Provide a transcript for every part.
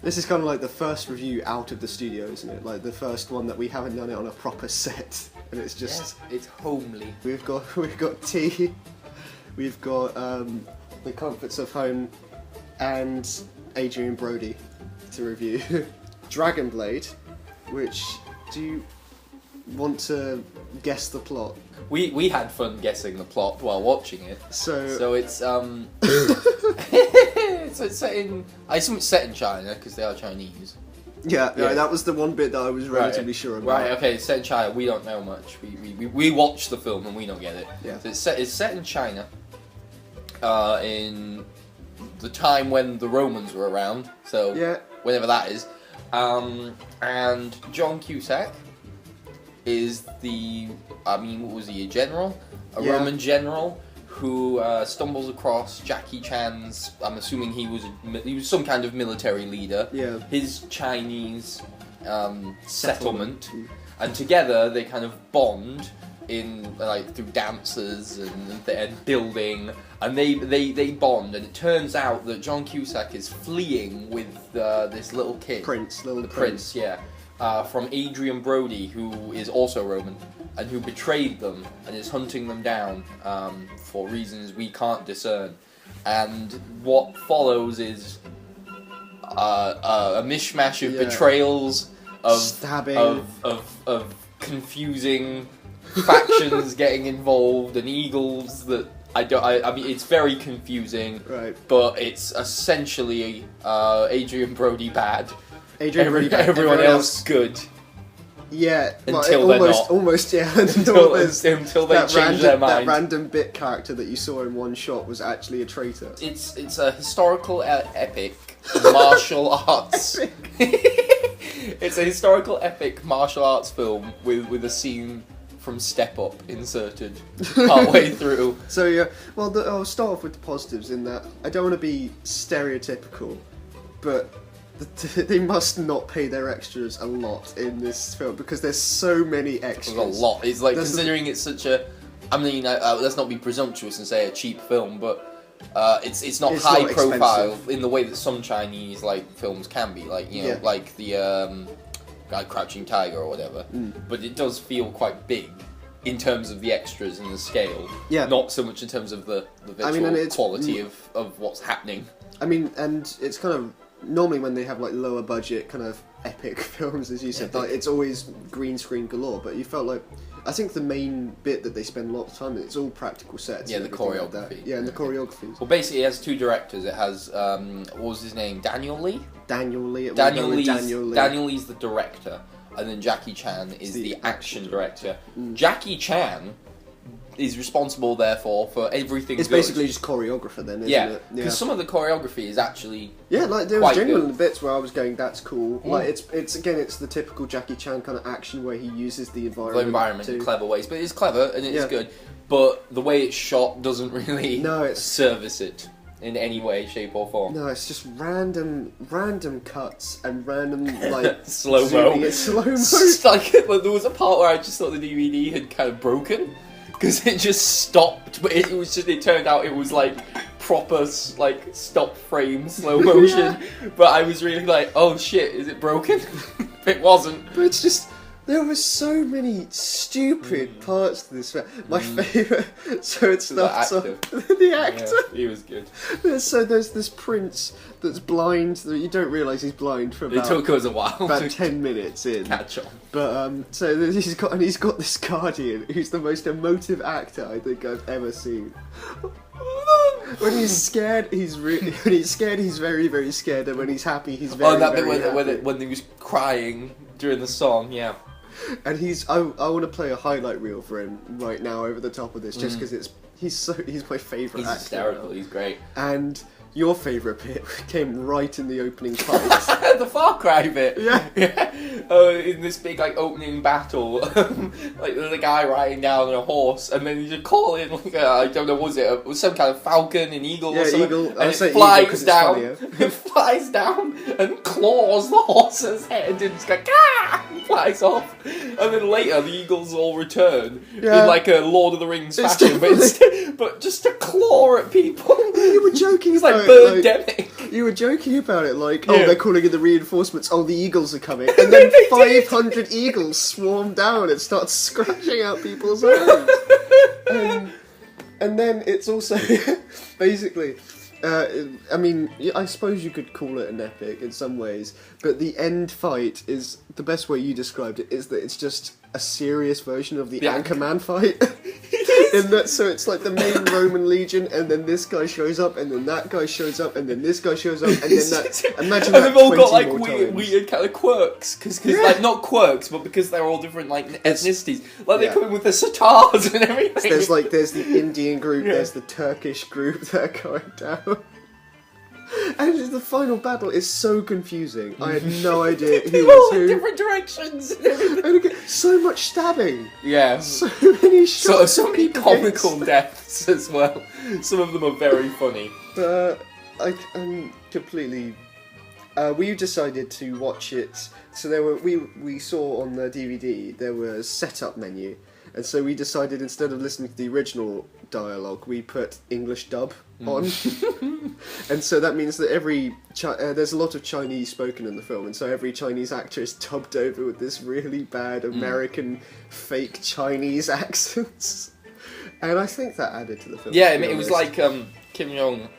This is kind of like the first review out of the studio, isn't it? Like the first one that we haven't done it on a proper set, and it's just it's homely. We've got tea, we've got the comforts of home, and Adrien Brody to review. Dragon Blade, which do you want to guess the plot? We had fun guessing the plot while watching it. So it's so it's set in, I assume it's set in China because they are Chinese. Yeah, that was the one bit that I was relatively sure about. Right, okay, it's set in China. We don't know much. We watched the film and we don't get it. Yeah. So it's set in China, in the time when the Romans were around. So whenever that is, and John Cusack is what was he, a general? A Roman general who stumbles across Jackie Chan's, I'm assuming he was some kind of military leader, his Chinese settlement, and together they kind of bond in through dances and building, and they bond, and it turns out that John Cusack is fleeing with this little kid, Prince, from Adrien Brody, who is also Roman, and who betrayed them and is hunting them down for reasons we can't discern. And what follows is a mishmash of betrayals, of stabbing, of confusing factions getting involved, and eagles that I mean, it's very confusing. Right. But it's essentially Adrien Brody bad. Everyone else good. Yeah, until they're not. Almost, yeah. Until they change their mind. That random bit character that you saw in one shot was actually a traitor. It's a historical epic martial arts. It's a historical epic martial arts film with a scene from Step Up inserted partway through. So yeah, well, I'll start off with the positives in that I don't want to be stereotypical, but they must not pay their extras a lot in this film because there's so many extras. There's a lot. It's like, considering it's such a, I mean, let's not be presumptuous and say a cheap film, but it's not high profile expensive in the way that some Chinese films can be, like the Crouching Tiger or whatever. But it does feel quite big in terms of the extras and the scale. Yeah. Not so much in terms of the visual quality of what's happening. I mean, and it's kind of normally when they have lower budget kind of epic films, as you said, it's always green screen galore. But you felt like, I think the main bit that they spend a lot of time in, it's all practical sets. Yeah, the choreography. And the choreography. Well, basically, it has two directors. It has what was his name? Daniel Lee. Daniel Lee. Daniel Lee's the director, and then Jackie Chan is the action director. Jackie Chan is responsible, therefore, for everything. It's basically just choreographer, then, isn't it? Yeah, because some of the choreography is actually there was genuine bits where I was going, "That's cool." It's the typical Jackie Chan kind of action where he uses the environment in clever ways, but it's clever and it's good. But the way it's shot doesn't really service it in any way, shape, or form. No, it's just random cuts and random slow mo. There was a part where I just thought the DVD had kind of broken. Because it just stopped, but it turned out it was proper stop frame slow motion. But I was really oh shit, is it broken? It wasn't. But it's just, there were so many stupid parts to this film. My favourite, so it starts off, the actor. Yeah, he was good. So there's this prince that's blind, that you don't realise he's blind for about, it took us a while. About 10 minutes in. Catch on. But, so he's got this guardian who's the most emotive actor I think I've ever seen. When he's scared, he's very, very scared, and when he's happy, he's very, very happy. When he was crying during the song, yeah. And I want to play a highlight reel for him right now over the top of this, just because he's my favourite actor. He's hysterical, he's great. And your favourite bit came right in the opening fight. The Far Cry bit. Yeah. In this big opening battle, there's a guy riding down on a horse, and then you just call in I don't know, was it some kind of falcon, an eagle, or something? Eagle. And it flies down. It flies down and claws the horse's head, and it's like flies off, and then later the eagles all return in like a Lord of the Rings fashion, but just to claw at people. You were joking it's about like Birdemic. You were joking about it, like, they're calling in the reinforcements, the eagles are coming, and then 500 eagles swarm down and start scratching out people's eyes. And then it's also, basically, I mean, I suppose you could call it an epic in some ways, but the end fight is, the best way you described it, is that it's just a serious version of the Anchorman fight. In that, so it's like the main Roman legion, and then this guy shows up, and then that guy shows up, and then this guy shows up, and then that. Imagine that. And they've all got like weird kind of quirks, because like not quirks, but because they're all different like ethnicities. Like they come in with the sitars and everything. There's the Indian group, there's the Turkish group that are going down. And the final battle is so confusing. I had no idea who was who. Different directions. And again, so much stabbing. Yeah. So many shots. So many comical deaths as well. Some of them are very funny. I'm completely. We decided to watch it. So there were we saw on the DVD there was a setup menu, and so we decided instead of listening to the original dialogue, we put English dub on. And so that means that there's a lot of Chinese spoken in the film, and so every Chinese actor is dubbed over with this really bad American fake Chinese accents. And I think that added to the film. Yeah, I mean, it was like Kim Jong-il?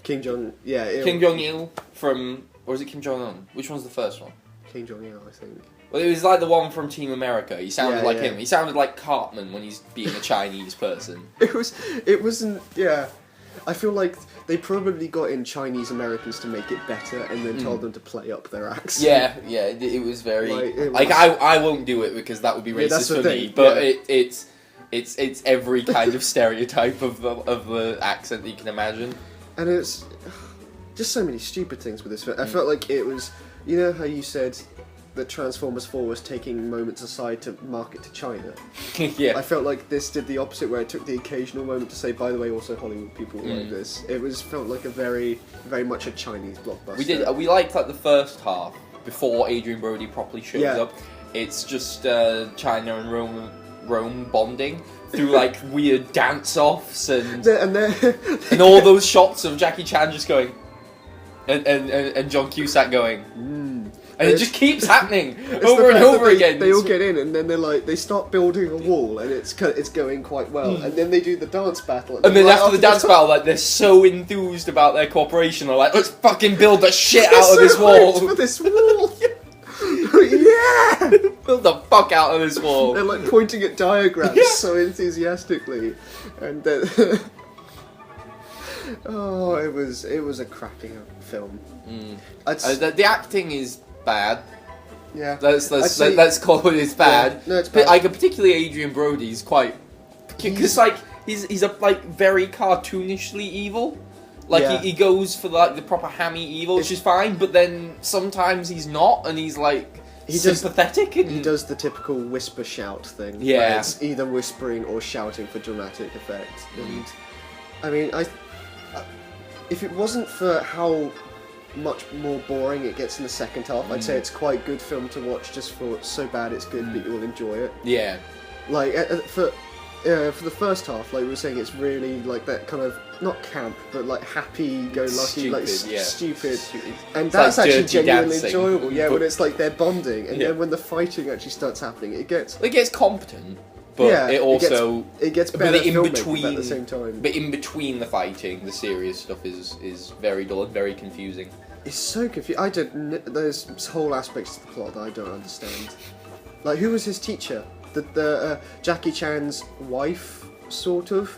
Kim Jong-il from... Or is it Kim Jong-un? Which one's the first one? Kim Jong-il, I think. Well, it was like the one from Team America. He sounded like him. He sounded like Cartman when he's being a Chinese person. It wasn't... Yeah. I feel like they probably got in Chinese Americans to make it better, and then told them to play up their accent. Yeah, it was very... I won't do it because that would be racist for me, but it's every kind of stereotype of the accent that you can imagine. And it's just so many stupid things with this film. I felt like it was... You know how you said that Transformers 4 was taking moments aside to market to China? Yeah. I felt like this did the opposite, where it took the occasional moment to say, by the way, also Hollywood people like this. It felt like a very, very much a Chinese blockbuster. We liked like the first half, before Adrien Brody properly shows up. It's just China and Rome bonding through like weird dance-offs and all those shots of Jackie Chan just going, and John Cusack going, And it just keeps happening over and over again. They all get in, and then they start building a wall, and it's going quite well. And then they do the dance battle, and then after the dance battle, like they're so enthused about their cooperation, they're like, let's fucking build the shit out of this wall. For this wall. Yeah! Build the fuck out of this wall. They're like pointing at diagrams so enthusiastically, and then it was a cracking film. The acting is bad. Yeah. Let's call it as bad. Yeah, no, it's bad. Like particularly Adrien Brody is quite, because like he's a like very cartoonishly evil. Like he goes for like the proper hammy evil, which is fine, but then sometimes he's not, and he's like sympathetic. He does the typical whisper shout thing. Yeah. Where it's either whispering or shouting for dramatic effect. And I mean, if it wasn't for how much more boring it gets in the second half, I'd say it's quite a good film to watch just for so bad it's good that you'll enjoy it. Yeah. Like, for the first half, like we were saying, it's really like that kind of, not camp, but like happy-go-lucky, like stupid. And it's that's like actually genuinely enjoyable, when it's like they're bonding, and then when the fighting actually starts happening, it gets competent. But it also gets better filmmaking at the same time. But in between the fighting, the serious stuff is very dull and very confusing. It's so confusing. There's whole aspects to the plot that I don't understand. Like, who was his teacher? The Jackie Chan's wife, sort of.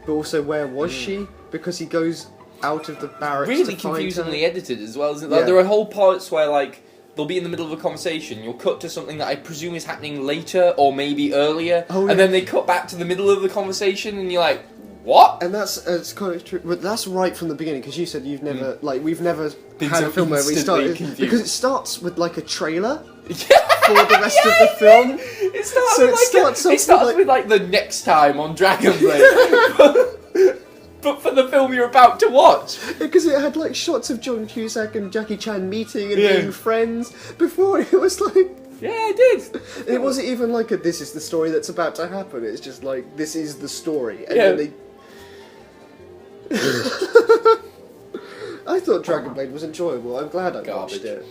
But also, where was she? Because he goes out of the barracks. Really confusingly edited as well, isn't it? Like, there are whole parts where like they'll be in the middle of a conversation, you'll cut to something that I presume is happening later or maybe earlier, and then they cut back to the middle of the conversation and you're like, what? And it's kind of true, but that's right from the beginning, because you said you've never, we've never had a film where we started, because it starts with like a trailer for the rest of the film. It starts with like the next time on Dragon Blade. but for the film you're about to watch. Because it had like shots of John Cusack and Jackie Chan meeting and being friends. Before it was like. Yeah, I did. It wasn't even like a "this is the story that's about to happen." It's just like this is the story, and then they. I thought Dragon Blade was enjoyable. I'm glad I watched it.